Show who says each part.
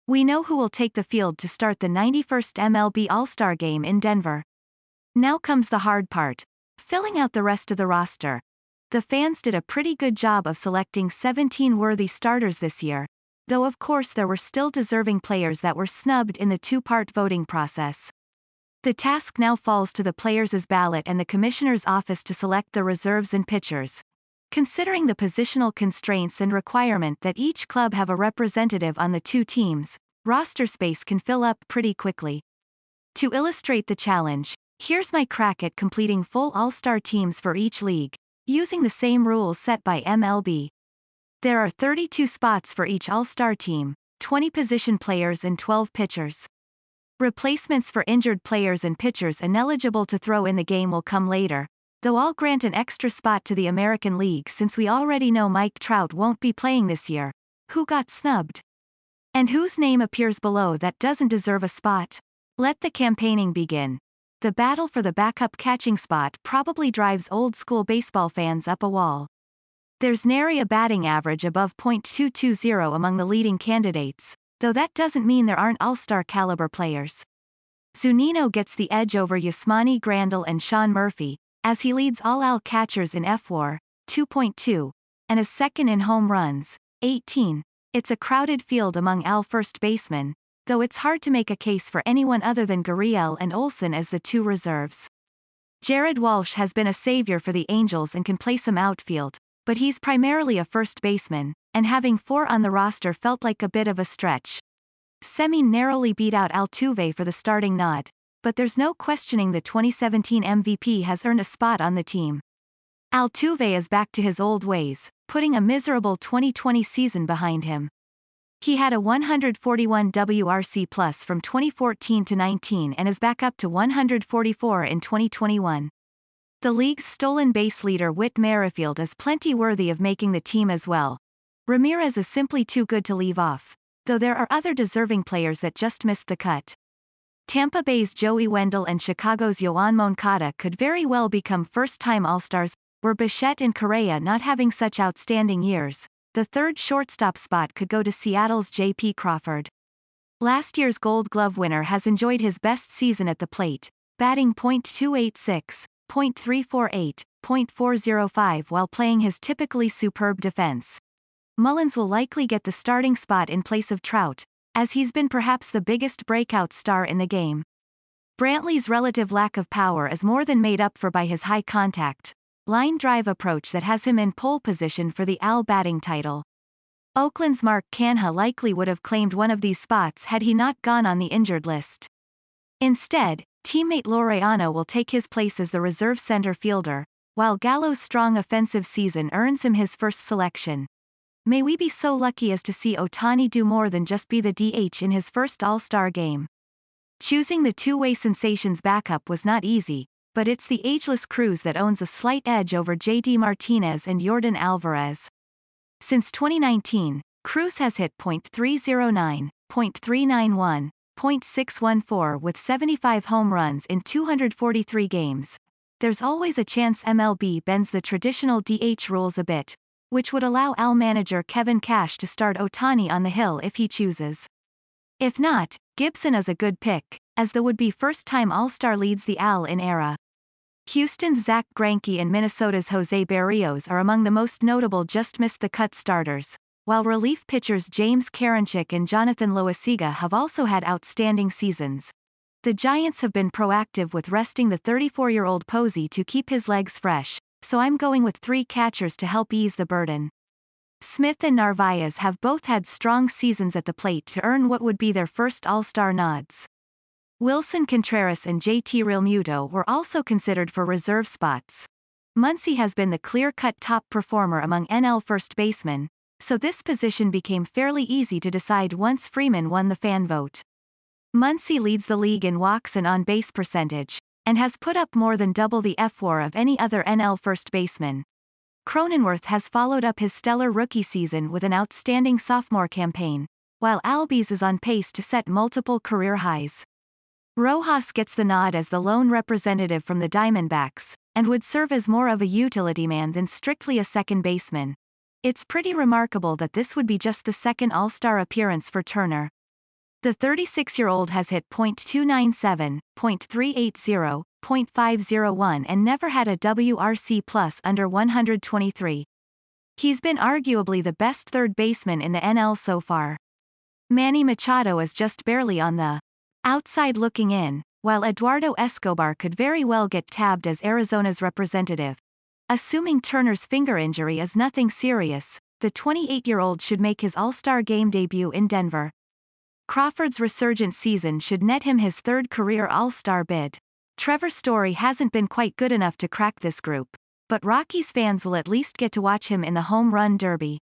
Speaker 1: We know who will take the field to start the 91st MLB All-Star Game in Denver. Now comes the hard part: filling out the rest of the roster. The fans did a pretty good job of selecting 17 worthy starters this year, though of course there were still deserving players that were snubbed in the two-part voting process. The task now falls to the players' ballot and the commissioner's office to select the reserves and pitchers. Considering the positional constraints and requirement that each club have a representative on the two teams, roster space can fill up pretty quickly. To illustrate the challenge, here's my crack at completing full All-Star teams for each league, using the same rules set by MLB. There are 32 spots for each All-Star team, 20 position players and 12 pitchers. Replacements for injured players and pitchers ineligible to throw in the game will come later, though I'll grant an extra spot to the American League since we already know Mike Trout won't be playing this year. Who got snubbed? And whose name appears below that doesn't deserve a spot? Let the campaigning begin. The battle for the backup catching spot probably drives old-school baseball fans up a wall. There's nary a batting average above .220 among the leading candidates, though that doesn't mean there aren't all-star caliber players. Zunino gets the edge over Yasmani Grandal and Sean Murphy, as he leads all AL catchers in FWAR, 2.2, and is second in home runs, 18. It's a crowded field among AL first basemen, though it's hard to make a case for anyone other than Gurriel and Olsen as the two reserves. Jared Walsh has been a savior for the Angels and can play some outfield, but he's primarily a first baseman, and having 4 on the roster felt like a bit of a stretch. Semien narrowly beat out Altuve for the starting nod, but there's no questioning the 2017 MVP has earned a spot on the team. Altuve is back to his old ways, putting a miserable 2020 season behind him. He had a 141 WRC+ from 2014 to 19 and is back up to 144 in 2021. The league's stolen base leader Whit Merrifield is plenty worthy of making the team as well. Ramirez is simply too good to leave off, though there are other deserving players that just missed the cut. Tampa Bay's Joey Wendell and Chicago's Yoán Moncada could very well become first-time All-Stars, were Bichette and Correa not having such outstanding years. The third shortstop spot could go to Seattle's J.P. Crawford. Last year's Gold Glove winner has enjoyed his best season at the plate, batting .286, .348, .405 while playing his typically superb defense. Mullins will likely get the starting spot in place of Trout, as he's been perhaps the biggest breakout star in the game. Brantley's relative lack of power is more than made up for by his high contact, line drive approach that has him in pole position for the AL batting title. Oakland's Mark Canha likely would have claimed one of these spots had he not gone on the injured list. Instead, teammate Laureano will take his place as the reserve center fielder, while Gallo's strong offensive season earns him his first selection. May we be so lucky as to see Ohtani do more than just be the DH in his first All-Star game. Choosing the two-way sensations backup was not easy, but it's the ageless Cruz that owns a slight edge over JD Martinez and Yordan Alvarez. Since 2019, Cruz has hit .309, .391, .614 with 75 home runs in 243 games. There's always a chance MLB bends the traditional DH rules a bit, which would allow AL manager Kevin Cash to start Ohtani on the hill if he chooses. If not, Gibson is a good pick, as the would-be first-time All-Star leads the AL in era. Houston's Zach Greinke and Minnesota's Jose Berríos are among the most notable just-missed-the-cut starters, while relief pitchers James Karinchak and Jonathan Loaisiga have also had outstanding seasons. The Giants have been proactive with resting the 34-year-old Posey to keep his legs fresh, so I'm going with 3 catchers to help ease the burden. Smith and Narvaez have both had strong seasons at the plate to earn what would be their first All-Star nods. Wilson Contreras and JT Realmuto were also considered for reserve spots. Muncy has been the clear-cut top performer among NL first basemen, so this position became fairly easy to decide once Freeman won the fan vote. Muncy leads the league in walks and on-base percentage, and has put up more than double the FWAR of any other NL first baseman. Cronenworth has followed up his stellar rookie season with an outstanding sophomore campaign, while Albies is on pace to set multiple career highs. Rojas gets the nod as the lone representative from the Diamondbacks, and would serve as more of a utility man than strictly a second baseman. It's pretty remarkable that this would be just the second All-Star appearance for Turner. The 36-year-old has hit .297, .380, .501 and never had a WRC plus under 123. He's been arguably the best third baseman in the NL so far. Manny Machado is just barely on the outside looking in, while Eduardo Escobar could very well get tabbed as Arizona's representative. Assuming Turner's finger injury is nothing serious, the 28-year-old should make his All-Star Game debut in Denver. Crawford's resurgent season should net him his third career All-Star bid. Trevor Story hasn't been quite good enough to crack this group, but Rockies fans will at least get to watch him in the Home Run Derby.